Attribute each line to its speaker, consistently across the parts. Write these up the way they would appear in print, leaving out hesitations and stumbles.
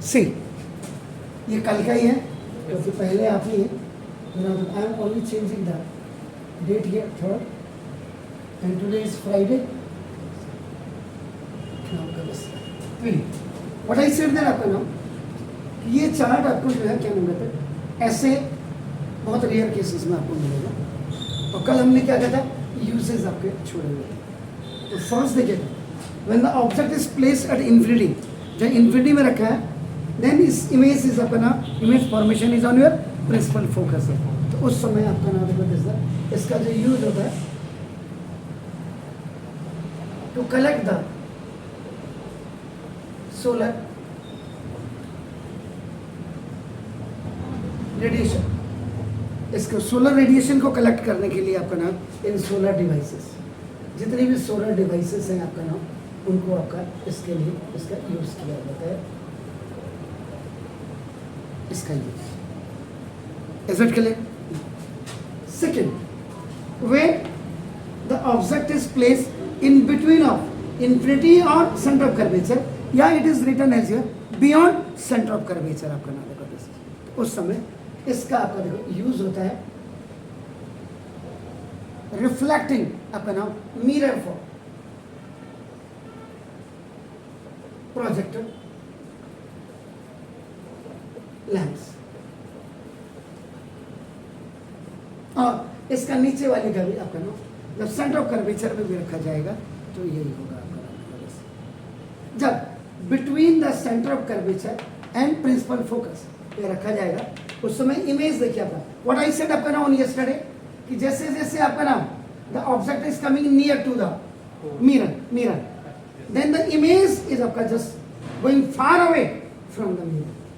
Speaker 1: सी ये कल का ही है क्योंकि पहले आप ही है। I am only changing the date here 3rd and today is Friday. What I said there आपका नाम, ये चार्ट आपको जो है क्या नाम कहते हैं, ऐसे बहुत रेयर केसेस में आपको मिलेगा। और कल हमने क्या कहा था, यूजेस आपके छोड़े हुए थे। तो फर्स्ट देखिएगा, when the object is placed at infinity, जब इंफिनिटी में रखा है, देन इस इमेज इज आपका नाम, image formation is on your principal focus है। तो उस समय आपका नाम देखो, इसका जो यूज होता है to collect the solar radiation, इसको सोलर रेडिएशन को कलेक्ट करने के लिए आपका नाम इन सोलर डिवाइसेस, जितने भी सोलर डिवाइसेस हैं आपका नाम, उनको आपका इसके लिए इसका यूज किया जाता है, इसका use. Is it clear? Second, when the object is placed in between of infinity और सेंटर ऑफ कर्वेचर, या it is written as your beyond centre of curvature आपका नाम देखो, तो उस समय इसका आपका देखो यूज होता है रिफ्लेक्टिंग आपका नाम मिरर फॉर प्रोजेक्टर लेंस। और इसका नीचे वाले का भी आपका नाम जब सेंटर ऑफ कर्वेचर में भी रखा जाएगा तो यही होगा आपका नाम। जब between the centre of curvature and principal focus ये रखा जाएगा, उस समय इमेज देखिए आपका, व्हाट आई सेड आपका नाम यस्टरडे, कि जैसे जैसे आपका नाम the object is coming near to the mirror, then the image is आपका just going far away from the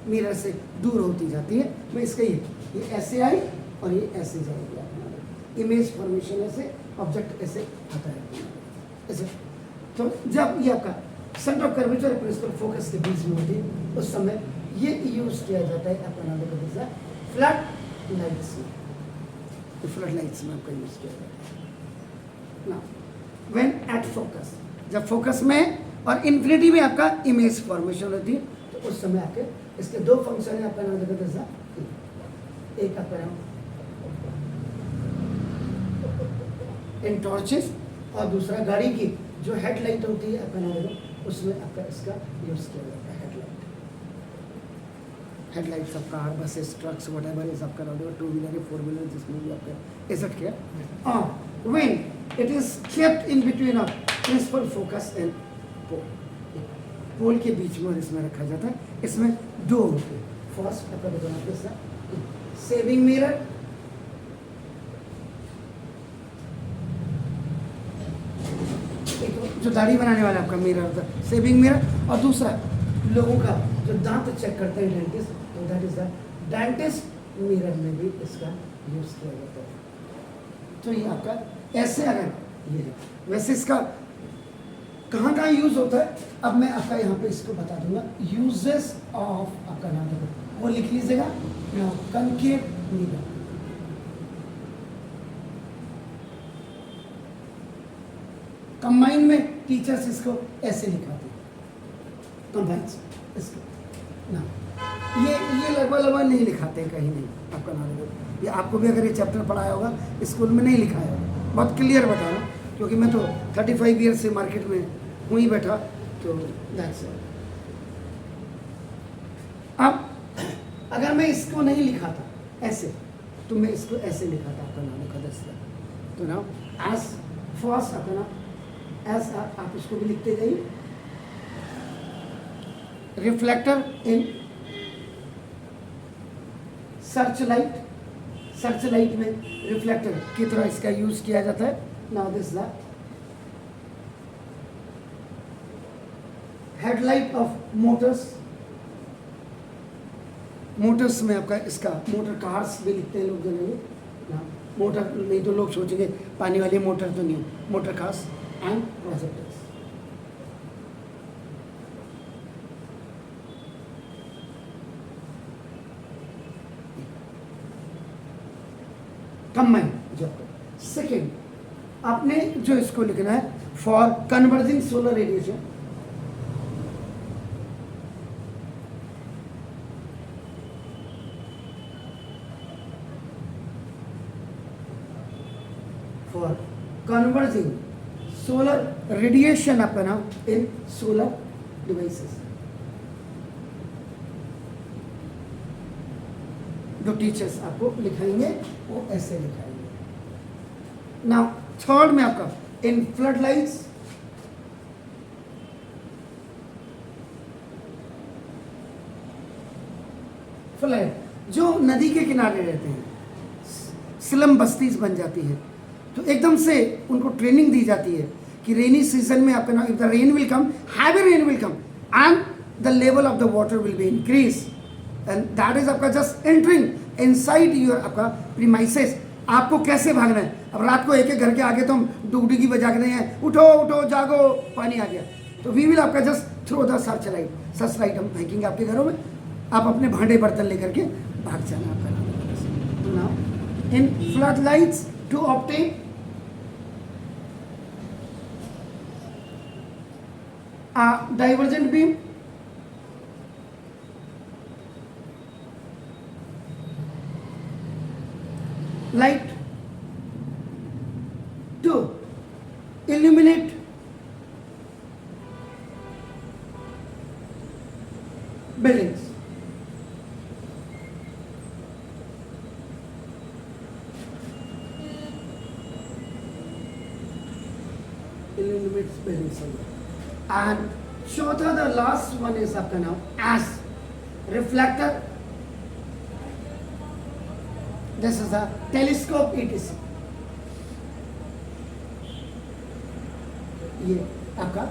Speaker 1: mirror से दूर होती जाती है। मैं इसका ये ऐसे आई और ये ऐसे जाएगी आपका इमेज फॉर्मेशन, ऐसे ऑब्जेक्ट ऐसे आता है ऐसे। तो जब ये आपका सेंटर ऑफ कर्वेचर और प्रिंसिपल फोकस के बीच में होती है, उस समय ये यूज किया जाता है अपना फ्लड लाइट्स में, फ्लड लाइट्स में आपका यूज किया जाता है ना। व्हेन एट फोकस, जब फोकस में और इंफिनिटी में आपका इमेज फॉर्मेशन होती है, तो उस समय आपके इसके दो फंक्शन है आपका नाम देखो जैसा, एक आपका नाम इन टॉर्चेस और दूसरा गाड़ी की जो हेडलाइट होती है आपका नाम देखो, उसमें आपका इसका यूज किया जाता है headlights of car, buses, trucks, whatever is आपका नाम, टू व्हीलर है, फोर व्हीलर, जिसमें भी आपका is it clear? When it is kept in between of principal focus and pole, pole के बीच में इसमें रखा जाता है। इसमें दो होते हैं, फर्स्ट आपका देखो ना सेविंग मिरर, जो दाढ़ी बनाने वाला आपका मिरर होता है सेविंग मिरर, और दूसरा लोगों का जो दांत चेक करते हैं डेंटिस्ट, तो that is the dentist mirror में भी इसका यूज किया जाता है। तो ये आपका ऐसे अगर ये है, वैसे इसका कहाँ कहाँ यूज होता है अब मैं आपका यहाँ पे इसको बता दूंगा। यूजेस ऑफ आपका नाम देखो, वो लिख लीजिएगा, कनकेव मिरर, कंबाइन में टीचर्स इसको ऐसे लिखाते हैं, कंबाइंस इसको ना, ये लगभग नहीं लिखाते हैं कहीं नहीं आपका नाम देखो। ये आपको भी अगर ये चैप्टर पढ़ाया होगा स्कूल में नहीं लिखाया होगा, बहुत क्लियर बता रहा हूँ क्योंकि मैं तो 35 ईयर से मार्केट में हूँ ही बैठा, तो दैट्स इट। अब अगर मैं इसको नहीं लिखाता ऐसे, तो मैं इसको ऐसे लिखाता आपका नाम लिखा दस, तो नाउ एज फर्स्ट आपका नाम एज आप इसको भी लिखते जाइए, reflector in search light, search light में रिफ्लेक्टर की तरह इसका यूज किया जाता है। Now this the headlight of Motors, Motors में आपका इसका मोटर कार्स भी लिखते हैं लोग जनरली ना, मोटर नहीं तो लोग सोचेंगे पानी वाली मोटर तो नहीं, motor cars and projectors. Combine जो सेकेंड आपने जो इसको लिखना है for converging solar radiation, for converging solar radiation आपका नाम in solar devices. जो टीचर्स आपको लिखाएंगे वो ऐसे लिखाएंगे. नाउ थर्ड में आपका इन फ्लड लाइट्स, फ्लड जो नदी के किनारे रहते हैं, स्लम बस्तीज बन जाती है, तो एकदम से उनको ट्रेनिंग दी जाती है कि रेनी सीजन में आपका if the rain will come, heavy rain will come and the level of the water will be increase and that is आपका जस्ट एंटरिंग इनसाइड योर आपका प्रीमाइसेस. आपको कैसे भागना है. अब रात को एक एक घर के आगे तो हम डुगडुगी बजा के हैं, उठो उठो जागो पानी आ गया, तो वी विल आपका just throw the search light हम फेंकेंगे आपके घरों में, आप अपने भांडे बर्तन लेकर के भाग जाना आपका नाम. तो now in flood lights to obtain divergent beam, light to illuminate buildings. Illuminates buildings. And चौथा the last one is आपका नाम as reflector. This is a telescope etc. ये आपका,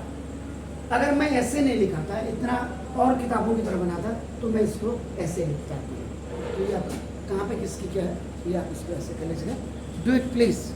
Speaker 1: अगर मैं ऐसे नहीं लिखा था, इतना और किताबों की तरह बनाता तो मैं इसको ऐसे लिखता. तो ये आप कहाँ पे किसकी क्या है, ये आप इसको ऐसे कर लीजिएगा. Do it please.